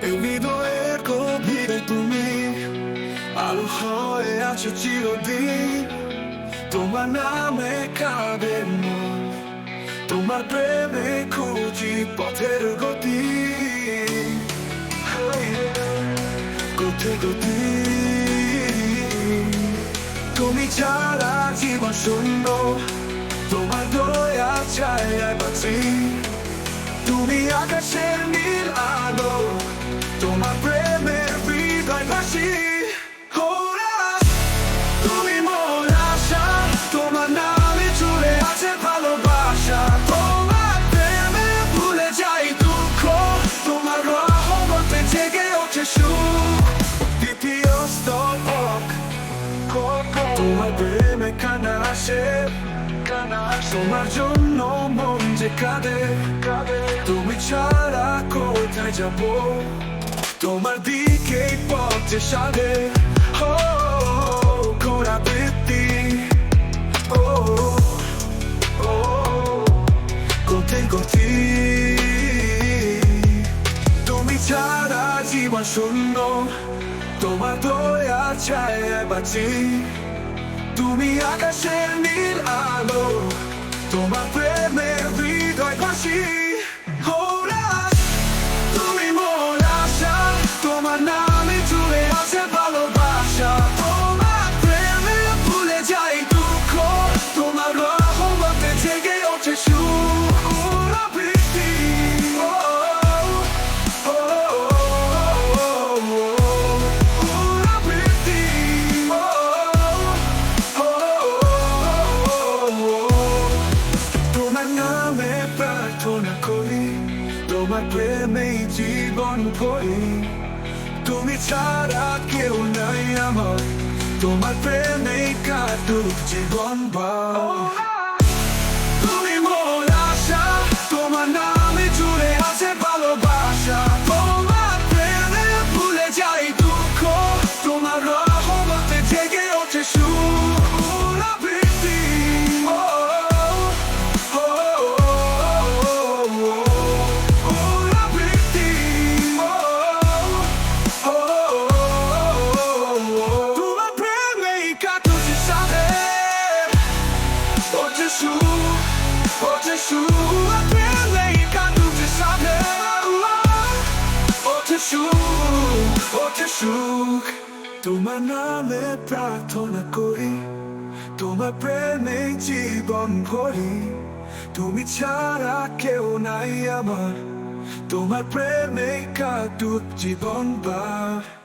এই হৃদয়ের গভীরে তুমি আলো হয়ে আছো চিরদিন। তোমার নামে কাঁদে মন, তোমার প্রেমে খুঁজি পথের গতি। গতি তুমি ছাড়া জীবন শূন্য, তোমার দয়া চাই বাঁচি। তুমি আকাশের নীল আলো, তোমার প্রেমের হৃদয় ভাসি। তুমি মোর আশা, তোমার নামে জুড়ে আছে ভালোবাসা। তোমার প্রেমে ভুলে যাই দুঃখ, তোমার রহমতে জেগে ওঠে সুখ। দ্বিতীয় স্তবক তোমার প্রেমে কান্না আসে, তোমার জন্য মন যে কাঁদে। তুমি ছাড়া কোথায় যাব, তোমার দিকে পথে সাধে। ঘোরা বৃত্তি কোথায় গতি, তুমি ছাড়া জীবন শূন্য, তোমার দয়া চাই বাঁচি। তুমি আকাশের নীল আলো, তোমার প্রেমের হৃদয় ভাসি। তুমি মোর আশা, তোমার নামে জুড়ে আছে ভালোবাসা। তোমার প্রেমে ভুলে যাই দুঃখ, তোমার রহমতে জেগে ওঠে সুখ। প্রার্থনা করি, তোমার প্রেমে জীবন ভরি। তুমি ছাড়া কেউ নাই আমার, তোমার প্রেমে কাটুক জীবন ভর। তুমি মোর আশা, তোমার নামে জুড়ে আছে ভালোবাসা। তোমার প্রেমে ভুলে যাই দুঃখ, তোমার রহমতে জেগে ওঠে সুখ। তোমার নামে প্রার্থনা করি, তোমার প্রেমে জীবন ভরি। তুমি ছাড়া কেউ নাই আমার, তোমার প্রেমে কাটুক জীবন ভর।